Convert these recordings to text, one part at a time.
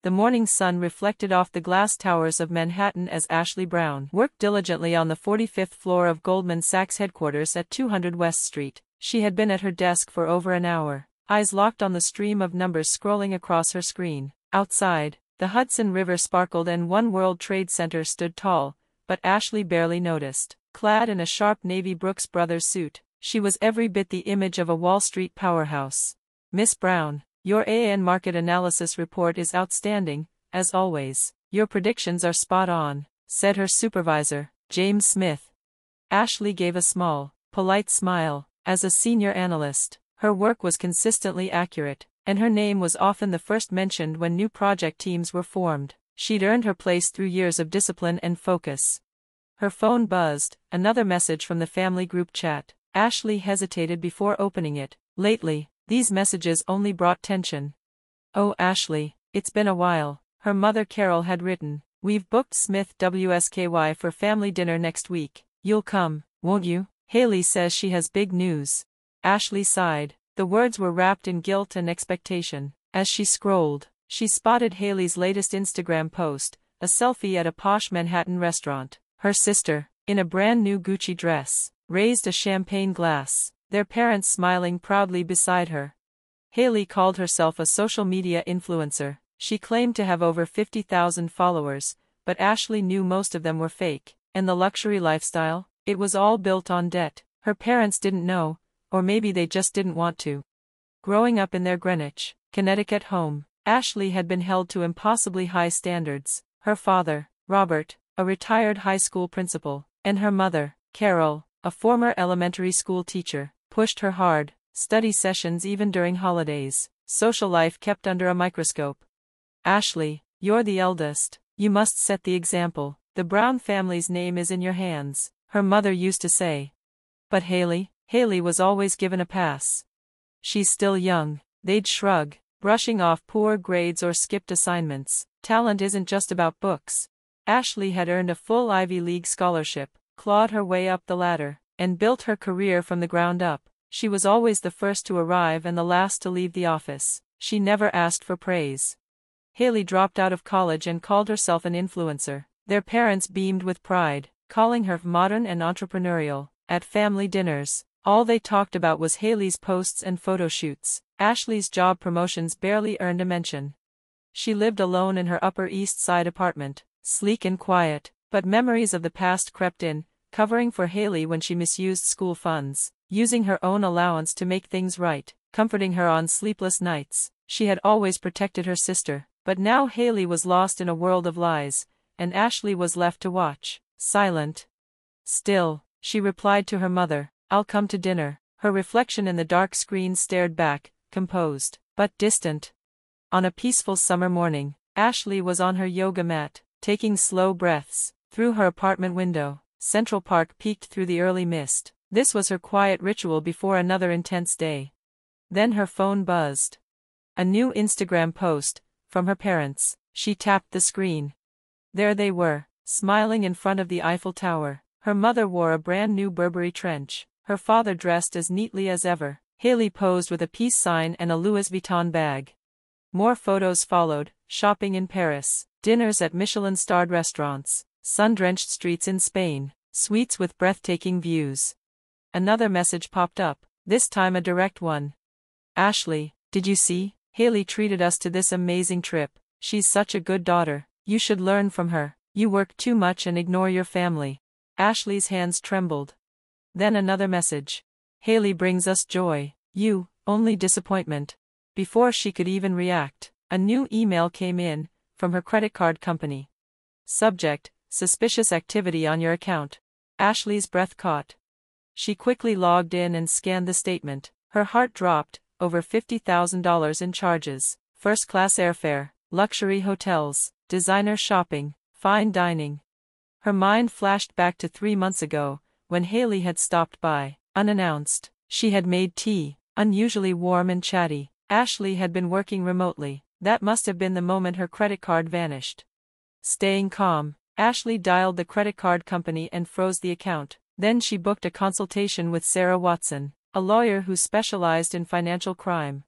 The morning sun reflected off the glass towers of Manhattan as Ashley Brown worked diligently on the 45th floor of Goldman Sachs headquarters at 200 West Street. She had been at her desk for over an hour, eyes locked on the stream of numbers scrolling across her screen. Outside, the Hudson River sparkled and One World Trade Center stood tall, but Ashley barely noticed. Clad in a sharp navy Brooks Brothers suit, she was every bit the image of a Wall Street powerhouse. "Miss Brown, your AN market analysis report is outstanding, as always. Your predictions are spot on," said her supervisor, James Smith. Ashley gave a small, polite smile. As a senior analyst, her work was consistently accurate, and her name was often the first mentioned when new project teams were formed. She'd earned her place through years of discipline and focus. Her phone buzzed, another message from the family group chat. Ashley hesitated before opening it. Lately, these messages only brought tension. "Oh Ashley, it's been a while," her mother Carol had written. "We've booked Smith WSKY for family dinner next week. You'll come, won't you? Haley says she has big news." Ashley sighed. The words were wrapped in guilt and expectation. As she scrolled, she spotted Haley's latest Instagram post, a selfie at a posh Manhattan restaurant. Her sister, in a brand new Gucci dress, raised a champagne glass, their parents smiling proudly beside her. Haley called herself a social media influencer. She claimed to have over 50,000 followers, but Ashley knew most of them were fake. And the luxury lifestyle? It was all built on debt. Her parents didn't know, or maybe they just didn't want to. Growing up in their Greenwich, Connecticut home, Ashley had been held to impossibly high standards. Her father, Robert, a retired high school principal, and her mother, Carol, a former elementary school teacher, pushed her hard. Study sessions even during holidays, social life kept under a microscope. "Ashley, you're the eldest. You must set the example. The Brown family's name is in your hands," her mother used to say. But Haley was always given a pass. "She's still young," they'd shrug, brushing off poor grades or skipped assignments. Talent isn't just about books. Ashley had earned a full Ivy League scholarship, clawed her way up the ladder, and built her career from the ground up. She was always the first to arrive and the last to leave the office. She never asked for praise. Haley dropped out of college and called herself an influencer. Their parents beamed with pride, calling her modern and entrepreneurial. At family dinners, all they talked about was Haley's posts and photo shoots. Ashley's job promotions barely earned a mention. She lived alone in her Upper East Side apartment, sleek and quiet, but memories of the past crept in, covering for Haley when she misused school funds, using her own allowance to make things right, comforting her on sleepless nights. She had always protected her sister, but now Haley was lost in a world of lies, and Ashley was left to watch, silent. "Still," she replied to her mother, "I'll come to dinner." Her reflection in the dark screen stared back, composed, but distant. On a peaceful summer morning, Ashley was on her yoga mat, taking slow breaths. Through her apartment window, Central Park peeked through the early mist. This was her quiet ritual before another intense day. Then her phone buzzed. A new Instagram post, from her parents. She tapped the screen. There they were, smiling in front of the Eiffel Tower. Her mother wore a brand new Burberry trench, her father dressed as neatly as ever. Haley posed with a peace sign and a Louis Vuitton bag. More photos followed, shopping in Paris, dinners at Michelin-starred restaurants, sun-drenched streets in Spain, suites with breathtaking views. Another message popped up, this time a direct one. "Ashley, did you see? Haley treated us to this amazing trip. She's such a good daughter. You should learn from her. You work too much and ignore your family." Ashley's hands trembled. Then another message. "Haley brings us joy. You, only disappointment." Before she could even react, a new email came in, from her credit card company. Subject, suspicious activity on your account. Ashley's breath caught. She quickly logged in and scanned the statement. Her heart dropped, over $50,000 in charges, first-class airfare, luxury hotels, designer shopping, fine dining. Her mind flashed back to 3 months ago, when Haley had stopped by, unannounced. She had made tea, unusually warm and chatty. Ashley had been working remotely. That must have been the moment her credit card vanished. Staying calm, Ashley dialed the credit card company and froze the account. Then she booked a consultation with Sarah Watson, a lawyer who specialized in financial crime.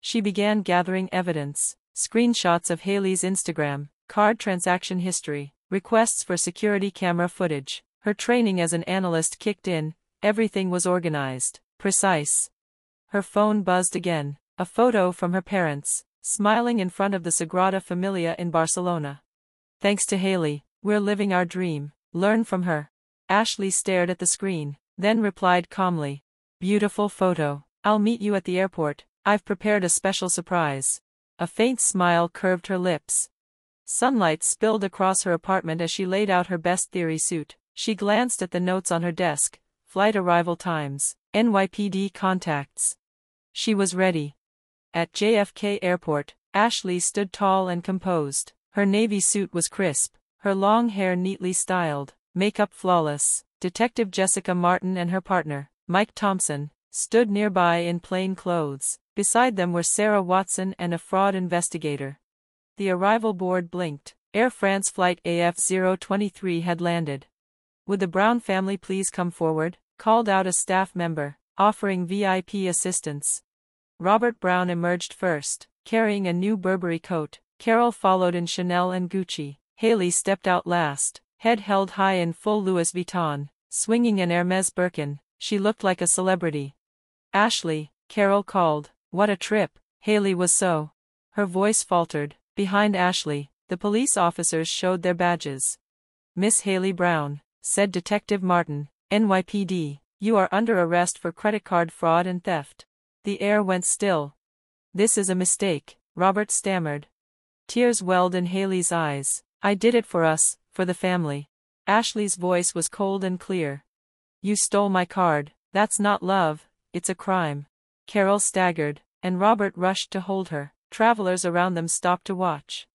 She began gathering evidence. Screenshots of Haley's Instagram, card transaction history, requests for security camera footage. Her training as an analyst kicked in, everything was organized, precise. Her phone buzzed again, a photo from her parents, smiling in front of the Sagrada Familia in Barcelona. Thanks to Haley, we're living our dream, learn from her. Ashley stared at the screen, then replied calmly. Beautiful photo. I'll meet you at the airport, I've prepared a special surprise. A faint smile curved her lips. Sunlight spilled across her apartment as she laid out her best theory suit. She glanced at the notes on her desk, flight arrival times, NYPD contacts. She was ready. At JFK Airport, Ashley stood tall and composed. Her navy suit was crisp, her long hair neatly styled, makeup flawless. Detective Jessica Martin and her partner, Mike Thompson, stood nearby in plain clothes. Beside them were Sarah Watson and a fraud investigator. The arrival board blinked. Air France flight AF023 had landed. Would the Brown family please come forward? Called out a staff member, offering VIP assistance. Robert Brown emerged first, carrying a new Burberry coat. Carol followed in Chanel and Gucci. Haley stepped out last, head held high in full Louis Vuitton, swinging an Hermès Birkin. She looked like a celebrity. Ashley, Carol called. What a trip. Haley was so. Her voice faltered. Behind Ashley, the police officers showed their badges. Miss Haley Brown, said Detective Martin, NYPD, you are under arrest for credit card fraud and theft. The air went still. This is a mistake, Robert stammered. Tears welled in Haley's eyes. I did it for us, for the family. Ashley's voice was cold and clear. You stole my card. That's not love, it's a crime. Carol staggered, and Robert rushed to hold her. Travelers around them stopped to watch.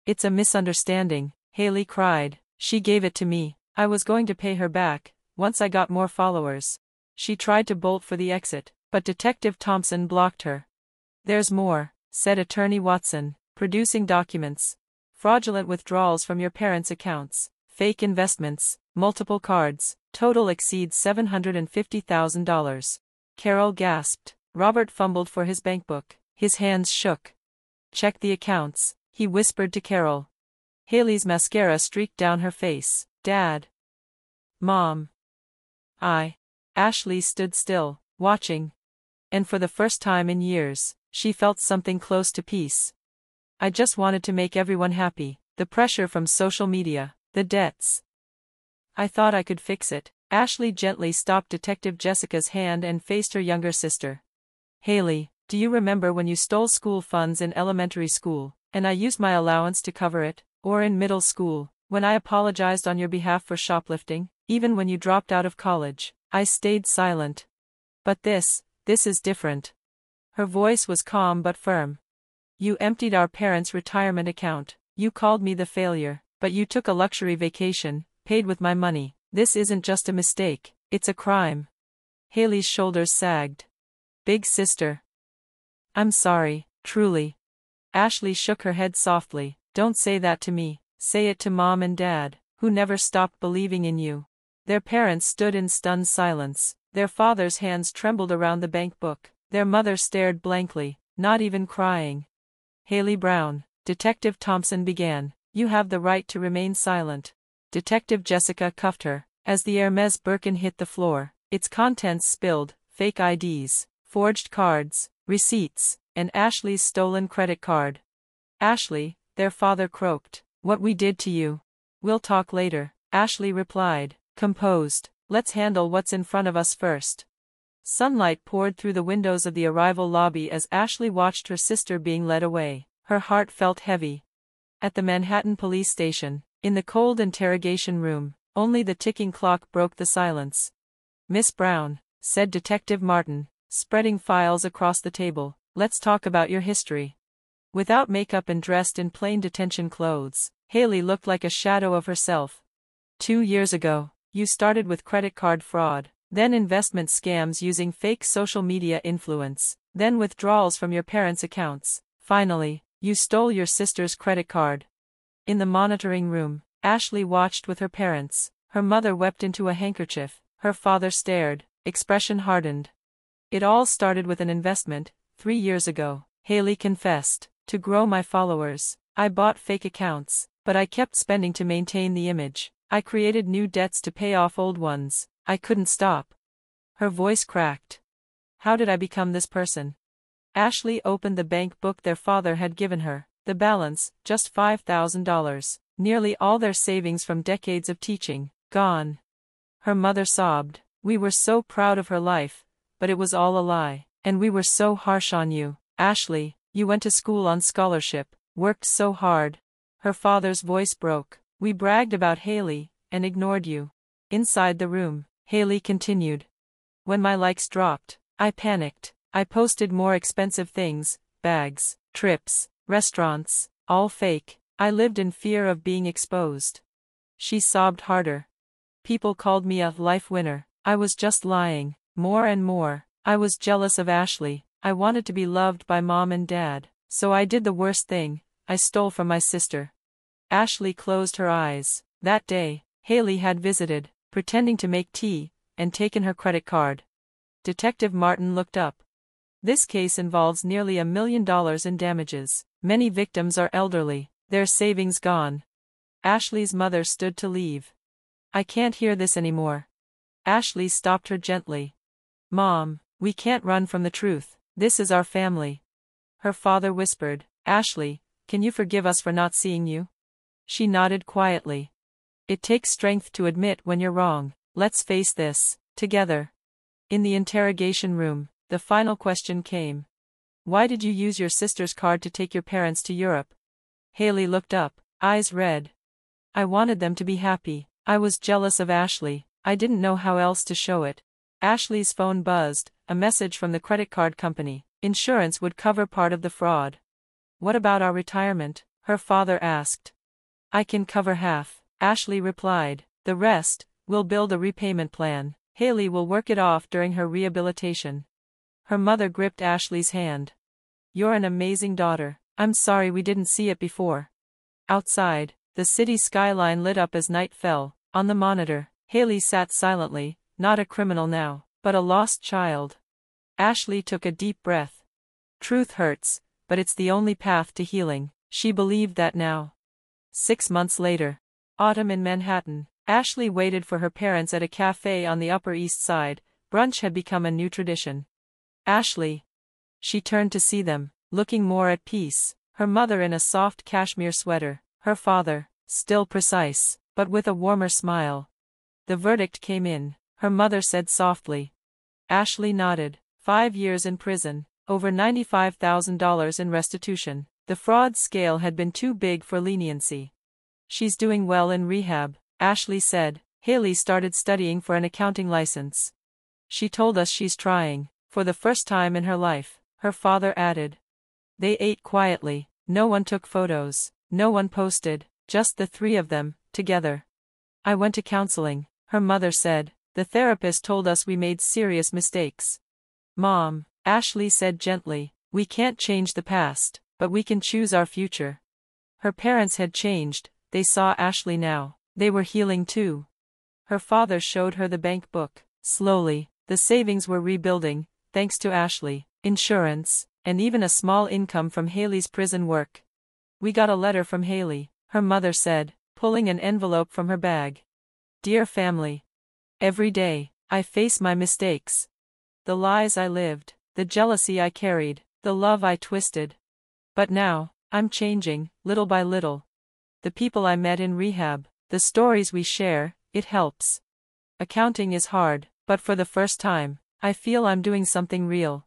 It's a misunderstanding, Haley cried. She gave it to me. I was going to pay her back, once I got more followers. She tried to bolt for the exit, but Detective Thompson blocked her. There's more, said Attorney Watson, producing documents. Fraudulent withdrawals from your parents' accounts, fake investments, multiple cards, total exceeds $750,000. Carol gasped. Robert fumbled for his bankbook. His hands shook. Check the accounts, he whispered to Carol. Haley's mascara streaked down her face. Dad. Mom. Ashley stood still, watching. And for the first time in years, she felt something close to peace. I just wanted to make everyone happy. The pressure from social media, the debts. I thought I could fix it. Ashley gently stopped Detective Jessica's hand and faced her younger sister. Haley, do you remember when you stole school funds in elementary school, and I used my allowance to cover it? Or in middle school, when I apologized on your behalf for shoplifting? Even when you dropped out of college, I stayed silent. But this is different. Her voice was calm but firm. You emptied our parents' retirement account. You called me the failure, but you took a luxury vacation, paid with my money. This isn't just a mistake, it's a crime. Haley's shoulders sagged. Big sister. I'm sorry, truly. Ashley shook her head softly. Don't say that to me, say it to Mom and Dad, who never stopped believing in you. Their parents stood in stunned silence. Their father's hands trembled around the bank book. Their mother stared blankly, not even crying. Haley Brown, Detective Thompson began, you have the right to remain silent. Detective Jessica cuffed her. As the Hermès Birkin hit the floor, its contents spilled, fake IDs, forged cards, receipts, and Ashley's stolen credit card. Ashley, their father croaked, what we did to you. We'll talk later, Ashley replied, composed. Let's handle what's in front of us first. Sunlight poured through the windows of the arrival lobby as Ashley watched her sister being led away. Her heart felt heavy. At the Manhattan police station, in the cold interrogation room, only the ticking clock broke the silence. Miss Brown, said Detective Martin, spreading files across the table, let's talk about your history. Without makeup and dressed in plain detention clothes, Haley looked like a shadow of herself. 2 years ago, you started with credit card fraud, then investment scams using fake social media influence, then withdrawals from your parents' accounts. Finally, you stole your sister's credit card. In the monitoring room, Ashley watched with her parents. Her mother wept into a handkerchief. Her father stared, expression hardened. It all started with an investment, 3 years ago, Haley confessed. To grow my followers, I bought fake accounts, but I kept spending to maintain the image. I created new debts to pay off old ones. I couldn't stop. Her voice cracked. How did I become this person? Ashley opened the bank book their father had given her. The balance, just $5,000. Nearly all their savings from decades of teaching, gone. Her mother sobbed. We were so proud of her life, but it was all a lie. And we were so harsh on you, Ashley. You went to school on scholarship, worked so hard. Her father's voice broke. We bragged about Haley, and ignored you. Inside the room, Haley continued. When my likes dropped, I panicked. I posted more expensive things, bags, trips, restaurants, all fake. I lived in fear of being exposed. She sobbed harder. People called me a life winner. I was just lying, more and more. I was jealous of Ashley. I wanted to be loved by mom and dad. So I did the worst thing. I stole from my sister. Ashley closed her eyes. That day, Haley had visited, pretending to make tea, and taken her credit card. Detective Martin looked up. This case involves nearly $1 million in damages. Many victims are elderly, their savings gone. Ashley's mother stood to leave. I can't hear this anymore. Ashley stopped her gently. Mom, we can't run from the truth. This is our family. Her father whispered, Ashley, can you forgive us for not seeing you? She nodded quietly. It takes strength to admit when you're wrong. Let's face this, together. In the interrogation room, the final question came. Why did you use your sister's card to take your parents to Europe? Haley looked up, eyes red. I wanted them to be happy. I was jealous of Ashley. I didn't know how else to show it. Ashley's phone buzzed, a message from the credit card company. Insurance would cover part of the fraud. What about our retirement? Her father asked. I can cover half, Ashley replied. The rest, we'll build a repayment plan. Haley will work it off during her rehabilitation. Her mother gripped Ashley's hand. You're an amazing daughter. I'm sorry we didn't see it before. Outside, the city skyline lit up as night fell. On the monitor, Haley sat silently, not a criminal now, but a lost child. Ashley took a deep breath. Truth hurts, but it's the only path to healing. She believed that now. 6 months later. Autumn in Manhattan. Ashley waited for her parents at a cafe on the Upper East Side. Brunch had become a new tradition. Ashley. She turned to see them, looking more at peace. Her mother in a soft cashmere sweater. Her father, still precise, but with a warmer smile. The verdict came in. Her mother said softly. Ashley nodded. 5 years in prison, over $95,000 in restitution. The fraud scale had been too big for leniency. She's doing well in rehab, Ashley said. Haley started studying for an accounting license. She told us she's trying, for the first time in her life, her father added. They ate quietly, no one took photos, no one posted, just the three of them, together. I went to counseling, her mother said. The therapist told us we made serious mistakes. Mom, Ashley said gently, we can't change the past, but we can choose our future. Her parents had changed, they saw Ashley now. They were healing too. Her father showed her the bank book. Slowly, the savings were rebuilding, thanks to Ashley, insurance, and even a small income from Haley's prison work. We got a letter from Haley, her mother said, pulling an envelope from her bag. Dear family. Every day, I face my mistakes. The lies I lived, the jealousy I carried, the love I twisted. But now, I'm changing, little by little. The people I met in rehab, the stories we share, it helps. Accounting is hard, but for the first time, I feel I'm doing something real.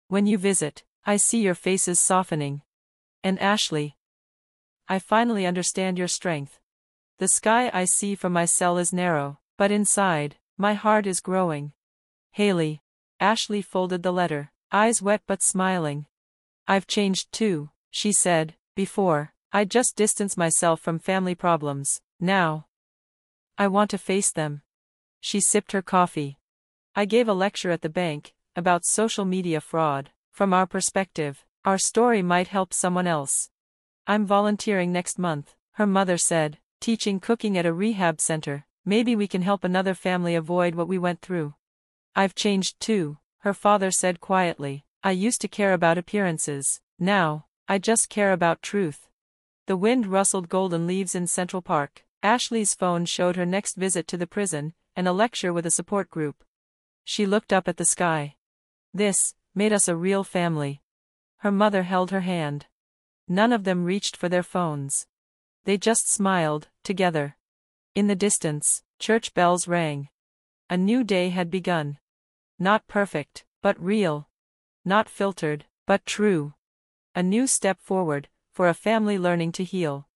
When you visit, I see your faces softening. And Ashley, I finally understand your strength. The sky I see from my cell is narrow, but inside, my heart is growing. Haley. Ashley folded the letter, eyes wet but smiling. I've changed too, she said. Before, I just distanced myself from family problems. Now, I want to face them. She sipped her coffee. I gave a lecture at the bank, about social media fraud. From our perspective, our story might help someone else. I'm volunteering next month, her mother said, teaching cooking at a rehab center. Maybe we can help another family avoid what we went through. I've changed too, her father said quietly. I used to care about appearances. Now, I just care about truth. The wind rustled golden leaves in Central Park. Ashley's phone showed her next visit to the prison, and a lecture with a support group. She looked up at the sky. This made us a real family. Her mother held her hand. None of them reached for their phones. They just smiled, together. In the distance, church bells rang. A new day had begun. Not perfect, but real. Not filtered, but true. A new step forward, for a family learning to heal.